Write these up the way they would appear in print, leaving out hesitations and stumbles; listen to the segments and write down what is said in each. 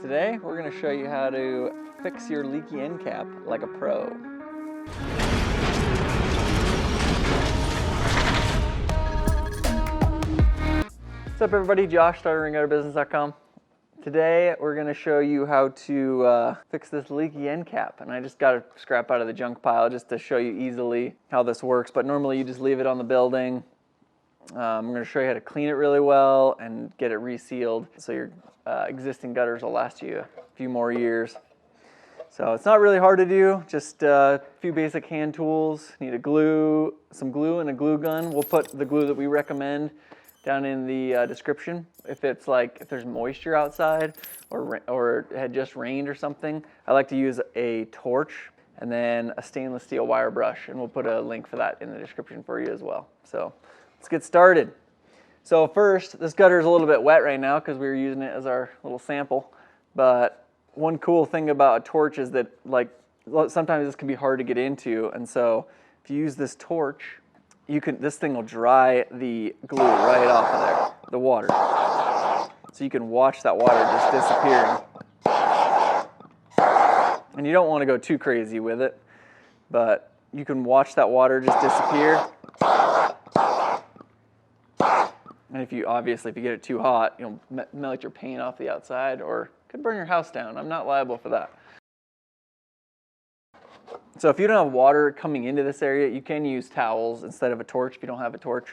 Today we're going to show you how to fix your leaky end cap like a pro. What's up everybody, Josh, StarterRingGutterBusiness.com. Today we're going to show you how to fix this leaky end cap, and I just got a scrap out of the junk pile just to show you easily how this works, but normally you just leave it on the building. I'm going to show you how to clean it really well and get it resealed so your existing gutters will last you a few more years. So it's not really hard to do, just a few basic hand tools. Need some glue and a glue gun. We'll put the glue that we recommend down in the description. If there's moisture outside or it had just rained or something, I like to use a torch and then a stainless steel wire brush, and we'll put a link for that in the description for you as well. So let's get started. So first, this gutter is a little bit wet right now because we were using it as our little sample. But one cool thing about a torch is that sometimes this can be hard to get into, and so if you use this torch, this thing will dry the glue right off of there, the water. So you can watch that water just disappearing. And you don't want to go too crazy with it, but you can watch that water just disappear. And if you get it too hot, you'll melt your paint off the outside or could burn your house down. I'm not liable for that. So if you don't have water coming into this area, you can use towels instead of a torch if you don't have a torch.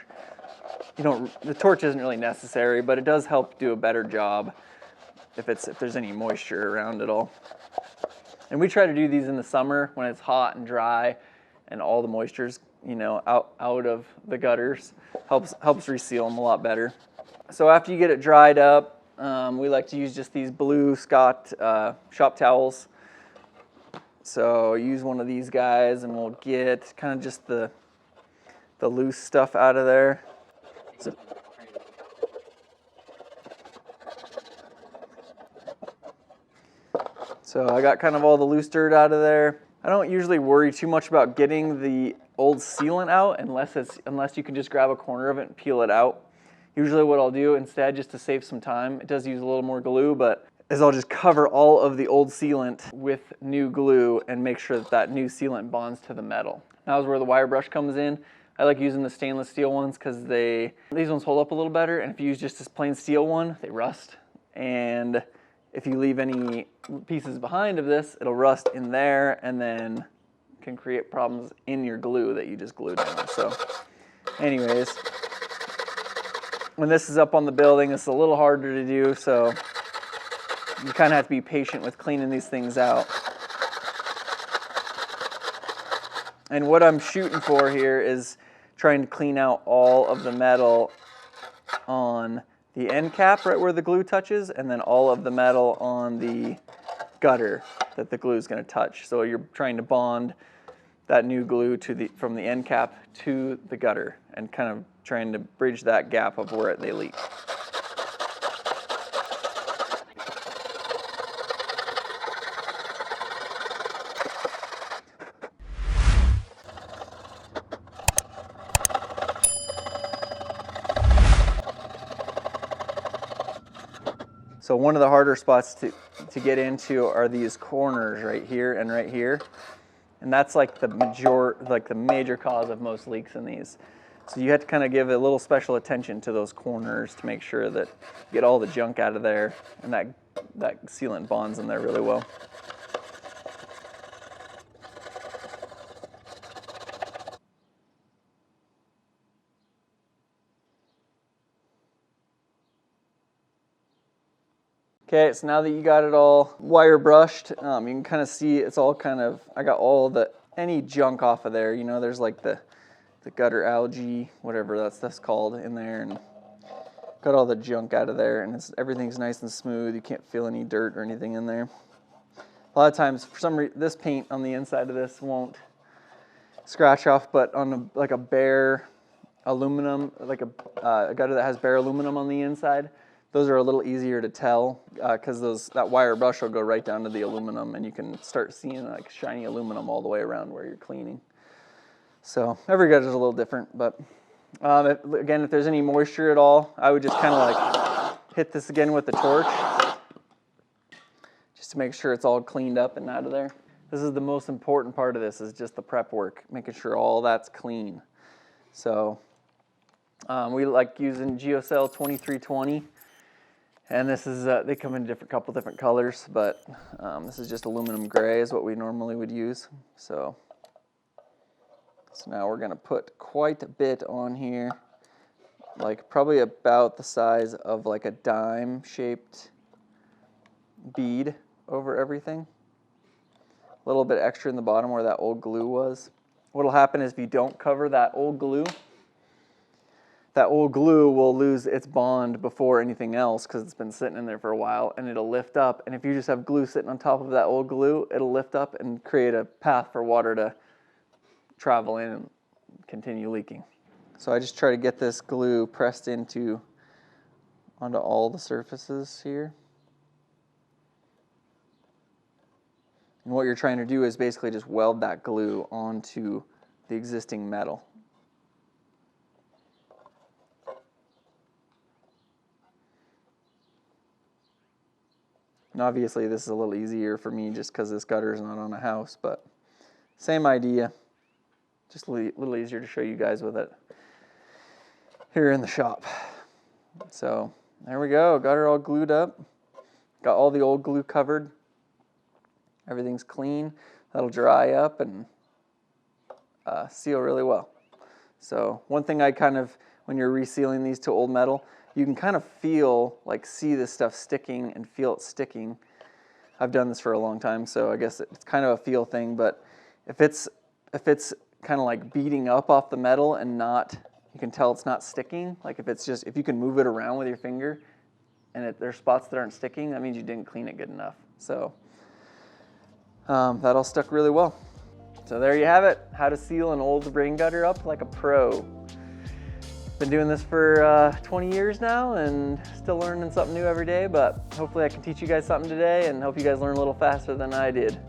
The torch isn't really necessary, but it does help do a better job if there's any moisture around at all. And we try to do these in the summer when it's hot and dry and all the moisture's out of the gutters. Helps reseal them a lot better. So after you get it dried up, we like to use just these blue Scott shop towels. So use one of these guys and we'll get kind of just the loose stuff out of there. So I got kind of all the loose dirt out of there. I don't usually worry too much about getting the old sealant out unless you can just grab a corner of it and peel it out. Usually what I'll do instead, just to save some time, it does use a little more glue, but is I'll just cover all of the old sealant with new glue and make sure that new sealant bonds to the metal. Now is where the wire brush comes in. I like using the stainless steel ones because these ones hold up a little better, and if you use just this plain steel one, they rust. And if you leave any pieces behind of this, it'll rust in there and then can create problems in your glue that you just glued down. So anyways, when this is up on the building, it's a little harder to do, so you kind of have to be patient with cleaning these things out. And what I'm shooting for here is trying to clean out all of the metal on the end cap right where the glue touches, and then all of the metal on the gutter that the glue is going to touch. So you're trying to bond that new glue from the end cap to the gutter and kind of trying to bridge that gap of where they leak. So one of the harder spots to get into are these corners right here and right here. And that's like the major cause of most leaks in these. So you have to kind of give a little special attention to those corners to make sure that you get all the junk out of there and that sealant bonds in there really well. Okay, so now that you got it all wire brushed, you can kind of see it's all I got all any junk off of there. There's like the gutter algae, whatever that's called, in there, and got all the junk out of there, and everything's nice and smooth. You can't feel any dirt or anything in there. A lot of times, for some reason, this paint on the inside of this won't scratch off, but on a bare aluminum, like a gutter that has bare aluminum on the inside, those are a little easier to tell because that wire brush will go right down to the aluminum, and you can start seeing like shiny aluminum all the way around where you're cleaning. So every gutter is a little different, but again, if there's any moisture at all, I would just kind of like hit this again with the torch just to make sure it's all cleaned up and out of there. This is the most important part of this, is just the prep work, making sure all that's clean. So we like using GeoCell 2320, and this is they come in couple different colors, but this is just aluminum gray is what we normally would use. So now we're gonna put quite a bit on here, like probably about the size of like a dime shaped bead over everything. A little bit extra in the bottom where that old glue was. What'll happen is if you don't cover that old glue will lose its bond before anything else because it's been sitting in there for a while, and it'll lift up. And if you just have glue sitting on top of that old glue, it'll lift up and create a path for water to travel in and continue leaking. So I just try to get this glue pressed onto all the surfaces here. And what you're trying to do is basically just weld that glue onto the existing metal. And obviously this is a little easier for me just because this gutter is not on a house, but same idea. Just a little easier to show you guys with it here in the shop. So there we go, got her all glued up. Got all the old glue covered. Everything's clean. That'll dry up and seal really well. So one thing when you're resealing these to old metal, you can kind of see this stuff sticking and feel it sticking. I've done this for a long time, so I guess it's kind of a feel thing, but if it's kind of like beating up off the metal and you can tell it's not sticking, like if you can move it around with your finger and there's spots that aren't sticking, that means you didn't clean it good enough. So that all stuck really well. So there you have it, how to seal an old rain gutter up like a pro. Been doing this for 20 years now and still learning something new every day, but hopefully I can teach you guys something today and hope you guys learn a little faster than I did.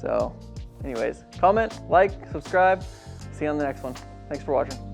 So anyways, comment, like, subscribe. See you on the next one. Thanks for watching.